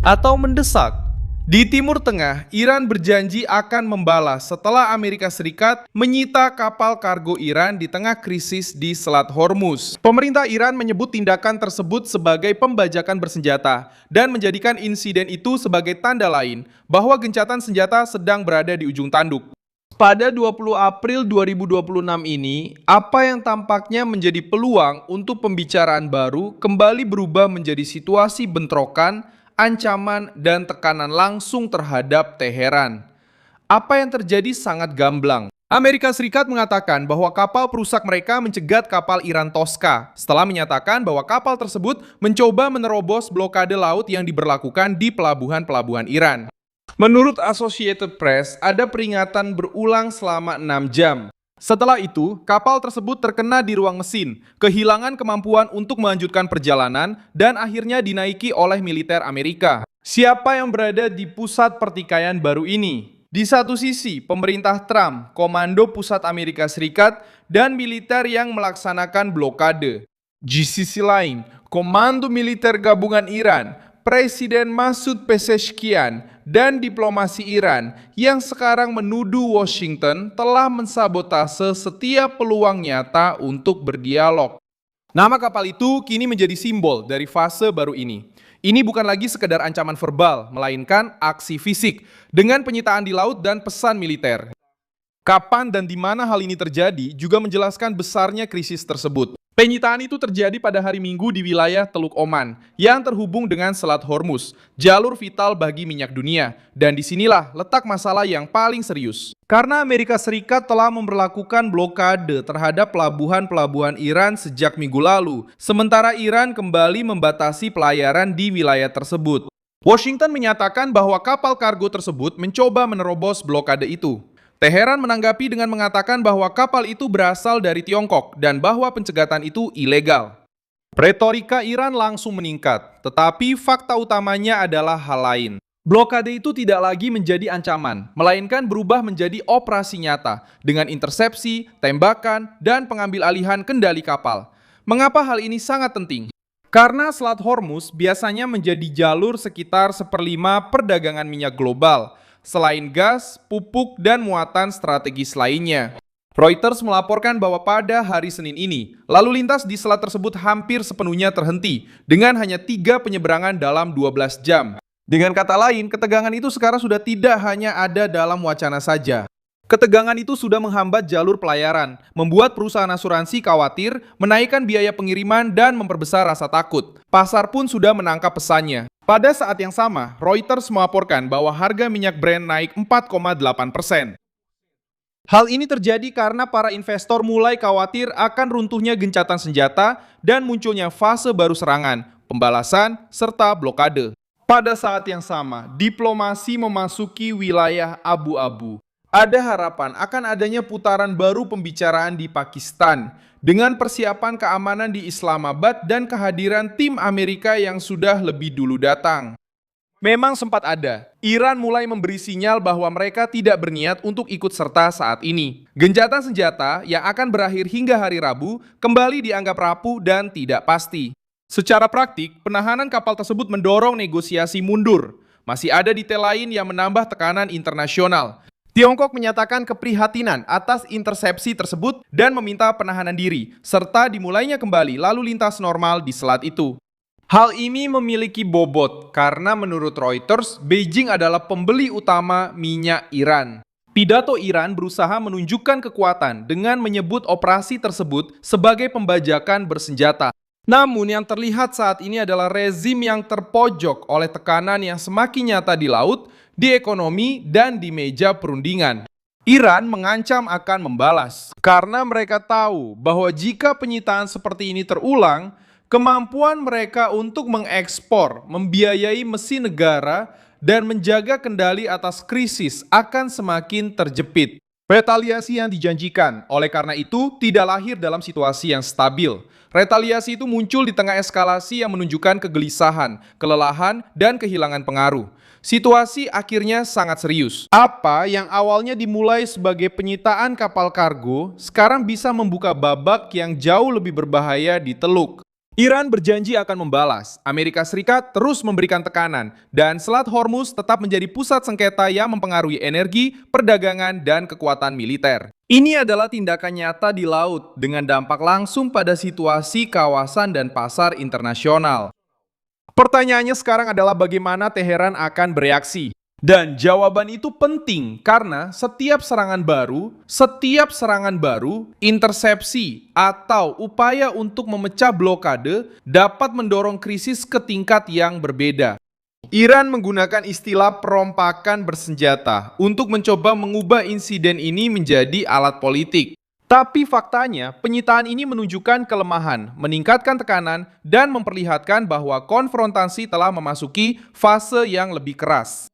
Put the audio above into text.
atau mendesak? Di Timur Tengah, Iran berjanji akan membalas setelah Amerika Serikat menyita kapal kargo Iran di tengah krisis di Selat Hormuz. Pemerintah Iran menyebut tindakan tersebut sebagai pembajakan bersenjata dan menjadikan insiden itu sebagai tanda lain bahwa gencatan senjata sedang berada di ujung tanduk. Pada 20 April 2026 ini, apa yang tampaknya menjadi peluang untuk pembicaraan baru kembali berubah menjadi situasi bentrokan, ancaman, dan tekanan langsung terhadap Teheran. Apa yang terjadi sangat gamblang. Amerika Serikat mengatakan bahwa kapal perusak mereka mencegat kapal Iran Tosca setelah menyatakan bahwa kapal tersebut mencoba menerobos blokade laut yang diberlakukan di pelabuhan-pelabuhan Iran. Menurut Associated Press, ada peringatan berulang selama 6 jam. Setelah itu, kapal tersebut terkena di ruang mesin, kehilangan kemampuan untuk melanjutkan perjalanan, dan akhirnya dinaiki oleh militer Amerika. Siapa yang berada di pusat pertikaian baru ini? Di satu sisi, pemerintah Trump, Komando Pusat Amerika Serikat, dan militer yang melaksanakan blokade. Di sisi lain, Komando Militer Gabungan Iran, Presiden Masoud Pezeshkian, dan diplomasi Iran yang sekarang menuduh Washington telah mensabotase setiap peluang nyata untuk berdialog. Nama kapal itu kini menjadi simbol dari fase baru ini. Ini bukan lagi sekedar ancaman verbal, melainkan aksi fisik dengan penyitaan di laut dan pesan militer. Kapan dan di mana hal ini terjadi juga menjelaskan besarnya krisis tersebut. Penyitaan itu terjadi pada hari Minggu di wilayah Teluk Oman yang terhubung dengan Selat Hormuz, jalur vital bagi minyak dunia. Dan disinilah letak masalah yang paling serius. Karena Amerika Serikat telah memberlakukan blokade terhadap pelabuhan-pelabuhan Iran sejak minggu lalu, sementara Iran kembali membatasi pelayaran di wilayah tersebut. Washington menyatakan bahwa kapal kargo tersebut mencoba menerobos blokade itu. Teheran menanggapi dengan mengatakan bahwa kapal itu berasal dari Tiongkok dan bahwa pencegatan itu ilegal. Retorika Iran langsung meningkat, tetapi fakta utamanya adalah hal lain. Blokade itu tidak lagi menjadi ancaman, melainkan berubah menjadi operasi nyata dengan intersepsi, tembakan, dan pengambil alihan kendali kapal. Mengapa hal ini sangat penting? Karena Selat Hormuz biasanya menjadi jalur sekitar 1/5 perdagangan minyak global, selain gas, pupuk, dan muatan strategis lainnya. Reuters melaporkan bahwa pada hari Senin ini, lalu lintas di selat tersebut hampir sepenuhnya terhenti, dengan hanya 3 penyeberangan dalam 12 jam. Dengan kata lain, ketegangan itu sekarang sudah tidak hanya ada dalam wacana saja. Ketegangan itu sudah menghambat jalur pelayaran, membuat perusahaan asuransi khawatir, menaikkan biaya pengiriman, dan memperbesar rasa takut. Pasar pun sudah menangkap pesannya. Pada saat yang sama, Reuters melaporkan bahwa harga minyak Brent naik 4,8%. Hal ini terjadi karena para investor mulai khawatir akan runtuhnya gencatan senjata dan munculnya fase baru serangan, pembalasan, serta blokade. Pada saat yang sama, diplomasi memasuki wilayah abu-abu. Ada harapan akan adanya putaran baru pembicaraan di Pakistan dengan persiapan keamanan di Islamabad dan kehadiran tim Amerika yang sudah lebih dulu datang. Memang sempat ada. Iran mulai memberi sinyal bahwa mereka tidak berniat untuk ikut serta saat ini. Gencatan senjata yang akan berakhir hingga hari Rabu kembali dianggap rapuh dan tidak pasti. Secara praktik, penahanan kapal tersebut mendorong negosiasi mundur. Masih ada detail lain yang menambah tekanan internasional. Tiongkok menyatakan keprihatinan atas intersepsi tersebut dan meminta penahanan diri, serta dimulainya kembali lalu lintas normal di selat itu. Hal ini memiliki bobot karena menurut Reuters, Beijing adalah pembeli utama minyak Iran. Pidato Iran berusaha menunjukkan kekuatan dengan menyebut operasi tersebut sebagai pembajakan bersenjata. Namun yang terlihat saat ini adalah rezim yang terpojok oleh tekanan yang semakin nyata di laut, di ekonomi, dan di meja perundingan. Iran mengancam akan membalas karena mereka tahu bahwa jika penyitaan seperti ini terulang, kemampuan mereka untuk mengekspor, membiayai mesin negara, dan menjaga kendali atas krisis akan semakin terjepit. Retaliasi yang dijanjikan, oleh karena itu, tidak lahir dalam situasi yang stabil. Retaliasi itu muncul di tengah eskalasi yang menunjukkan kegelisahan, kelelahan, dan kehilangan pengaruh. Situasi akhirnya sangat serius. Apa yang awalnya dimulai sebagai penyitaan kapal kargo, sekarang bisa membuka babak yang jauh lebih berbahaya di Teluk. Iran berjanji akan membalas. Amerika Serikat terus memberikan tekanan, dan Selat Hormuz tetap menjadi pusat sengketa yang mempengaruhi energi, perdagangan, dan kekuatan militer. Ini adalah tindakan nyata di laut dengan dampak langsung pada situasi kawasan dan pasar internasional. Pertanyaannya sekarang adalah bagaimana Teheran akan bereaksi? Dan jawaban itu penting karena setiap serangan baru, intersepsi, atau upaya untuk memecah blokade dapat mendorong krisis ke tingkat yang berbeda. Iran menggunakan istilah perompakan bersenjata untuk mencoba mengubah insiden ini menjadi alat politik. Tapi faktanya, penyitaan ini menunjukkan kelemahan, meningkatkan tekanan, dan memperlihatkan bahwa konfrontasi telah memasuki fase yang lebih keras.